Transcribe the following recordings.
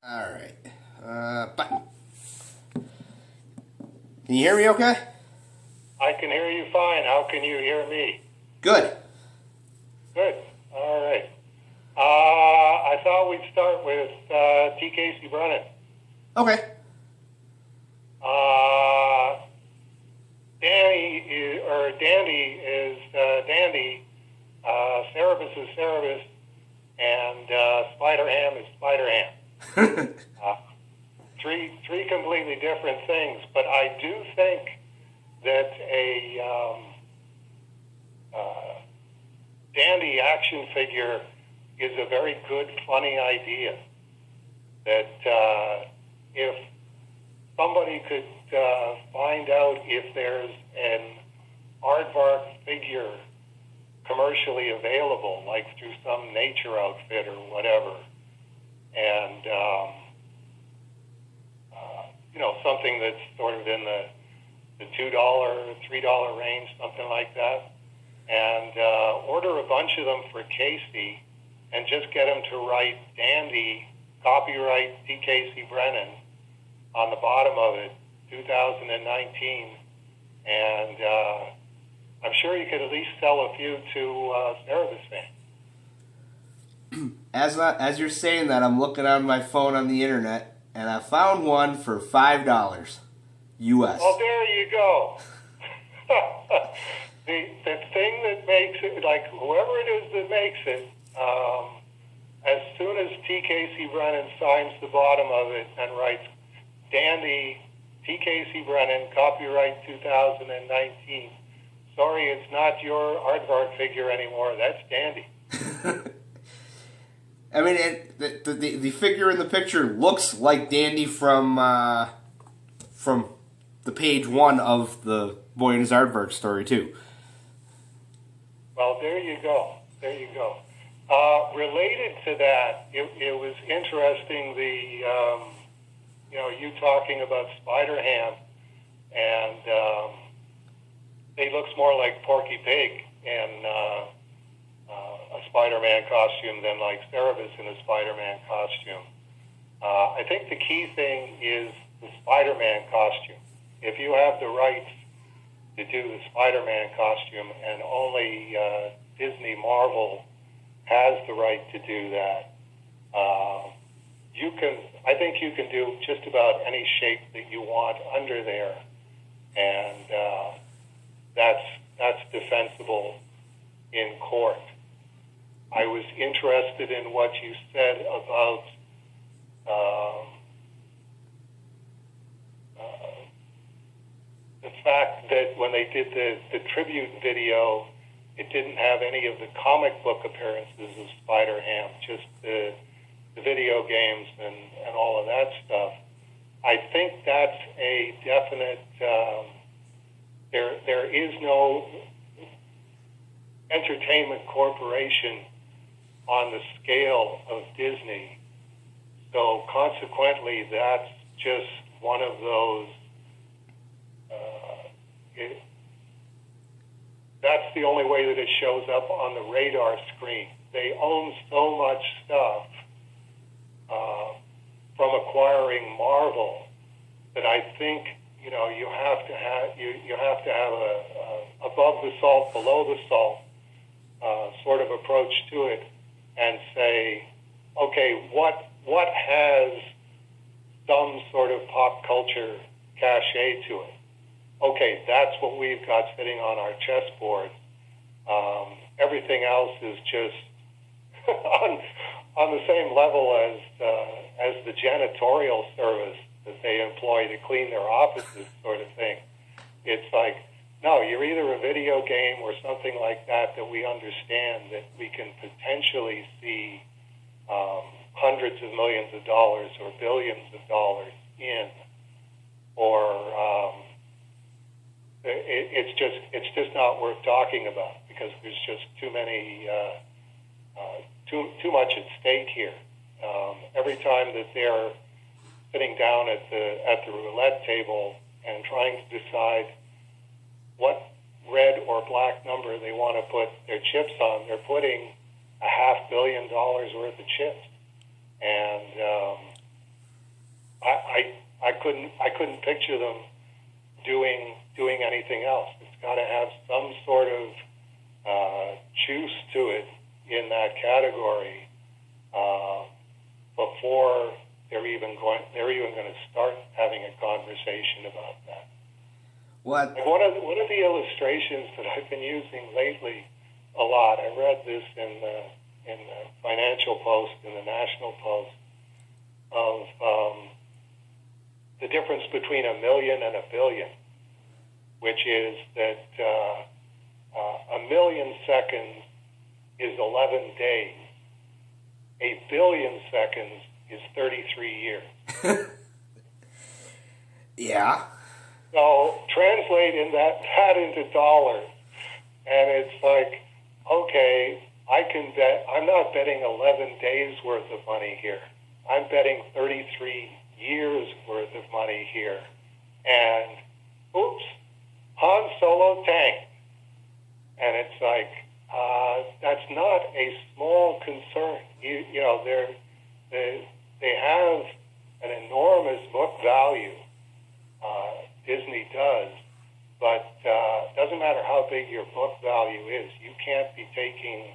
All right. Button. Can you hear me okay? I can hear you fine. How can you hear me? Good. Good. All right. I thought we'd start with T. Casey Brennan. Okay. Dandy is Dandy. Cerebus is Cerebus, and Spider Ham is Spider Ham. Three completely different things, but I do think that a Dandy action figure is a very good, funny idea. That if somebody could find out if there's an aardvark figure commercially available, like through some nature outfit or whatever, and something that's sort of in the $2, $3 range, something like that, and order a bunch of them for Casey, and just get him to write Dandy, copyright T. Casey Brennan, on the bottom of it, 2019, and I'm sure you could at least sell a few to Cerebus fans. As you're saying that, I'm looking on my phone on the internet, and I found one for $5 U.S. Well, there you go. the thing that makes it, like whoever it is that makes it, as soon as T. Casey Brennan signs the bottom of it and writes Dandy, T. Casey Brennan, copyright 2019. Sorry, it's not your aardvark figure anymore. That's Dandy. I mean, the figure in the picture looks like Dandy from the page 1 of the Boy and His Aardvark story too. Well, there you go. There you go. Related to that, it was interesting you talking about Spider Ham, and he looks more like Porky Pig in a Spider-Man costume than like Cerebus in a Spider-Man costume. I think the key thing is the Spider-Man costume. If you have the rights to do the Spider-Man costume, and only Disney Marvel has the right to do that, I think you can do just about any shape that you want under there, and that's defensible in court. I was interested in what you said about the fact that when they did the tribute video, it didn't have any of the comic book appearances of Spider-Ham, just the video games and all of that stuff. I think that's a definite, there is no entertainment corporation on the scale of Disney. So consequently, that's just one of those, that's the only way that it shows up on the radar screen. They own so much stuff from acquiring Marvel that I think you have to have a above the salt, below the salt sort of approach to it, and say, okay, what has some sort of pop culture cachet to it? Okay, that's what we've got sitting on our chessboard. Everything else is just on the same level as the janitorial service that they employ to clean their offices, sort of thing. It's like, no, you're either a video game or something like that we understand that we can potentially see hundreds of millions of dollars or billions of dollars in, or it's just not worth talking about, because there's just too much at stake here. Every time that they're sitting down at the roulette table and trying to decide what red or black number they want to put their chips on, they're putting $500 million worth of chips. And couldn't picture them doing anything else. It's got to have some sort of juice to it in that category before they're even going to start having a conversation about that. What? Like one of the illustrations that I've been using lately a lot. I read this in the Financial Post, in the National Post, of the difference between a million and a billion, which is that a million seconds is 11 days. A billion seconds is 33 years. Yeah. So translate that into dollars, and it's like, okay, I can bet. I'm not betting 11 days worth of money here. I'm betting 33 years worth of money here. And oops, Han Solo tanked. And it's like, that's not a small concern. You know, they have an enormous book value. Disney does, but it doesn't matter how big your book value is. You can't be taking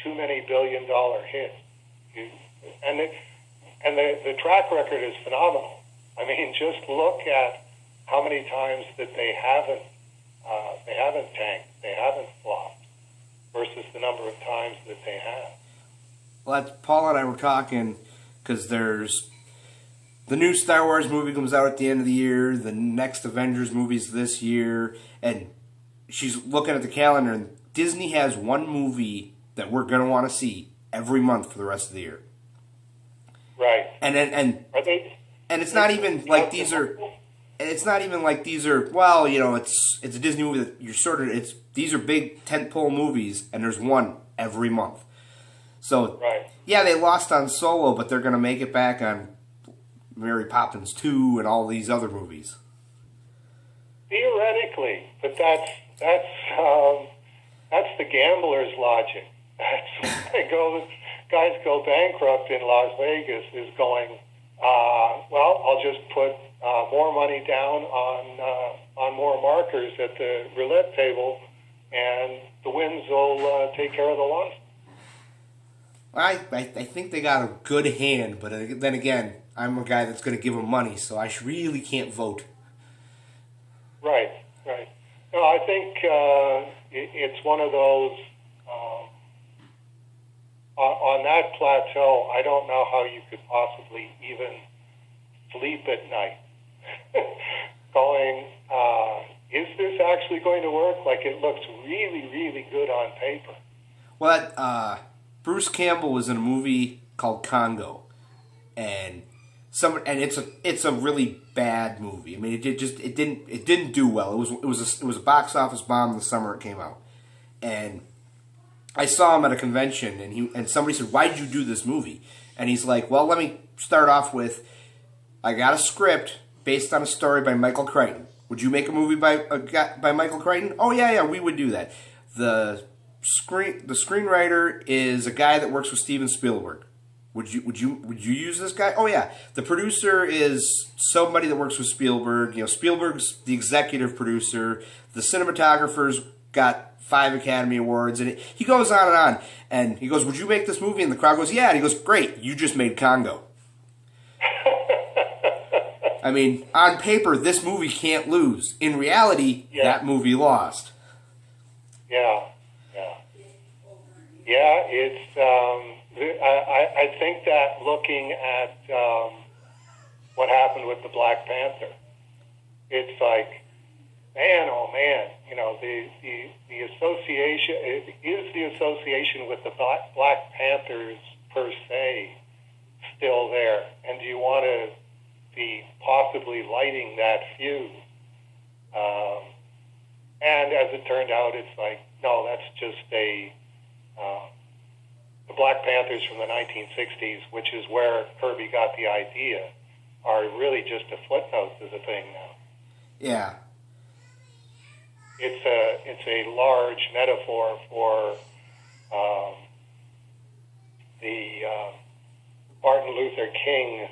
too many billion-dollar hits. And the track record is phenomenal. I mean, just look at how many times that they haven't tanked, they haven't flopped, versus the number of times that they have. Well, Paul and I were talking because there's the new Star Wars movie comes out at the end of the year. The next Avengers movie's this year, and she's looking at the calendar, and Disney has one movie that we're gonna want to see every month for the rest of the year. Right. And Are they? And it's not even like these are. And it's not even like these are. Well, you know, it's a Disney movie that you're sort of. These are big tentpole movies, and there's one every month. So right. Yeah, they lost on Solo, but they're gonna make it back on Mary Poppins 2 and all these other movies. Theoretically, but that's the gambler's logic. That's why guys go bankrupt in Las Vegas, is going, well, I'll just put more money down on more markers at the roulette table, and the wins will take care of the loss. I think they got a good hand, but then again, I'm a guy that's going to give them money, so I really can't vote. Right. No, I think it's one of those, on that plateau, I don't know how you could possibly even sleep at night. Going, is this actually going to work? Like, it looks really, really good on paper. Well, Bruce Campbell was in a movie called Congo, and it's a really bad movie. I mean, it didn't do well. It was a box office bomb the summer it came out, and I saw him at a convention, and somebody said, "Why did you do this movie?" And he's like, "Well, let me start off with, I got a script based on a story by Michael Crichton. Would you make a movie by Michael Crichton? Oh yeah, we would do that. The screenwriter is a guy that works with Steven Spielberg. Would you use this guy? Oh yeah. The producer is somebody that works with Spielberg. You know, Spielberg's the executive producer. The cinematographer's got 5 Academy Awards, and he goes on, and he goes, "Would you make this movie?" And the crowd goes, "Yeah." And he goes, "Great, you just made Congo." I mean, on paper, this movie can't lose. In reality, that movie lost. Yeah, it's. I think that looking at what happened with the Black Panther, it's like, man, oh man, you know, the association is the association with the Black Panthers per se still there, and do you want to be possibly lighting that fuse? And as it turned out, it's like, no, that's just the Black Panthers from the 1960s, which is where Kirby got the idea, are really just a footnote to the thing now. Yeah. It's a large metaphor for the Martin Luther King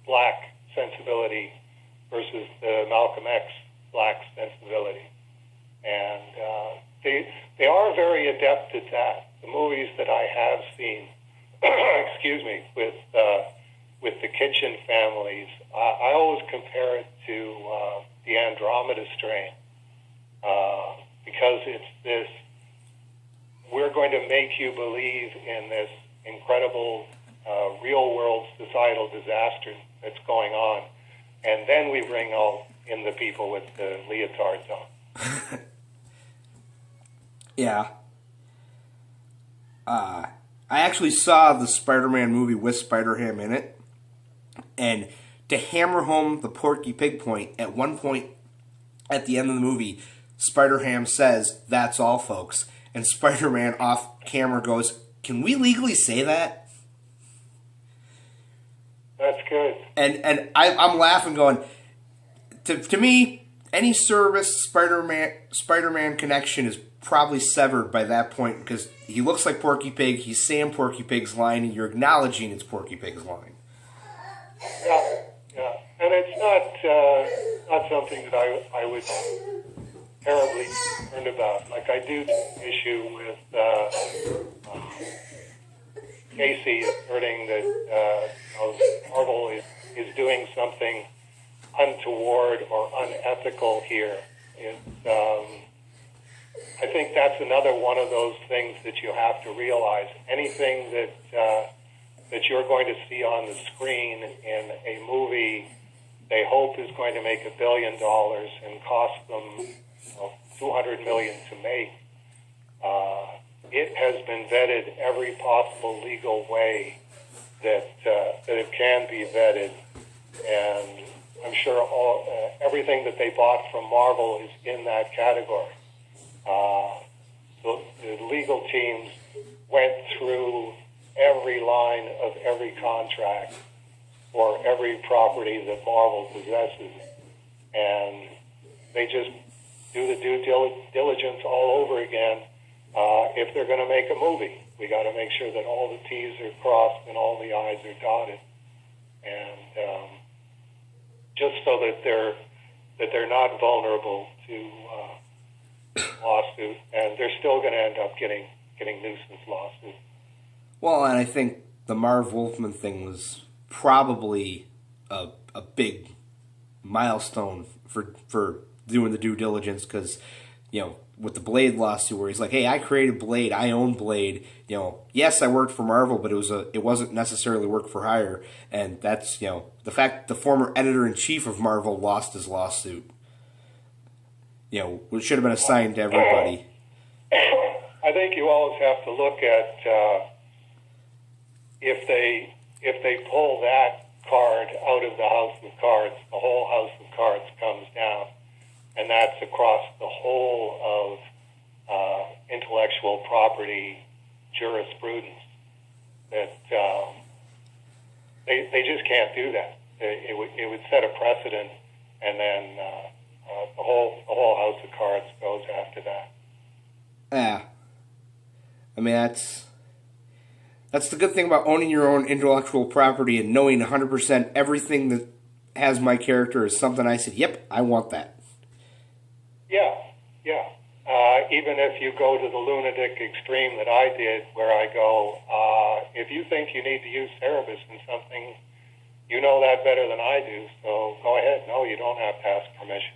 black sensibility versus the Malcolm X black sensibility. And they are very adept at that. The movies that I have seen, excuse me, with the Kitchen families, I always compare it to the Andromeda Strain, because it's this, we're going to make you believe in this incredible real-world societal disaster that's going on, and then we bring all in the people with the leotards on. Yeah. I actually saw the Spider-Man movie with Spider-Ham in it, and to hammer home the Porky Pig point, at one point at the end of the movie, Spider-Ham says, "That's all, folks," and Spider-Man off camera goes, "Can we legally say that?" That's good. And I'm laughing, going, to me, any service Spider-Man connection is probably severed by that point, because he looks like Porky Pig, he's saying Porky Pig's line, and you're acknowledging it's Porky Pig's line. Yeah, yeah. And it's not something that I was terribly concerned about. Like, I do take issue with Casey asserting that Marvel is doing something untoward or unethical here. I think that's another one of those things that you have to realize. Anything that you're going to see on the screen in a movie they hope is going to make $1 billion and cost them $200 million to make, it has been vetted every possible legal way that it can be vetted, and I'm sure everything that they bought from Marvel is in that category. The legal teams went through every line of every contract for every property that Marvel possesses, and they just do the due diligence all over again. If they're going to make a movie, we got to make sure that all the T's are crossed and all the I's are dotted, and just so that they're not vulnerable to lawsuit, and they're still going to end up getting nuisance lawsuits. Well, and I think the Marv Wolfman thing was probably a big milestone for doing the due diligence, because, with the Blade lawsuit where he's like, "Hey, I created Blade, I own Blade, yes, I worked for Marvel, but it wasn't necessarily work for hire," and that's, the fact the former editor-in-chief of Marvel lost his lawsuit, which should have been assigned to everybody. I think you always have to look at if they pull that card out of the house of cards, the whole house of cards comes down, and that's across the whole of intellectual property jurisprudence. That they just can't do that. It would set a precedent, and then the whole house of cards goes after that. Yeah, I mean that's the good thing about owning your own intellectual property and knowing 100% everything that has my character is something I said, "Yep, I want that." Yeah. Even if you go to the lunatic extreme that I did, where I go, if you think you need to use Cerebus in something, you know that better than I do, so go ahead. No, you don't have to ask permission.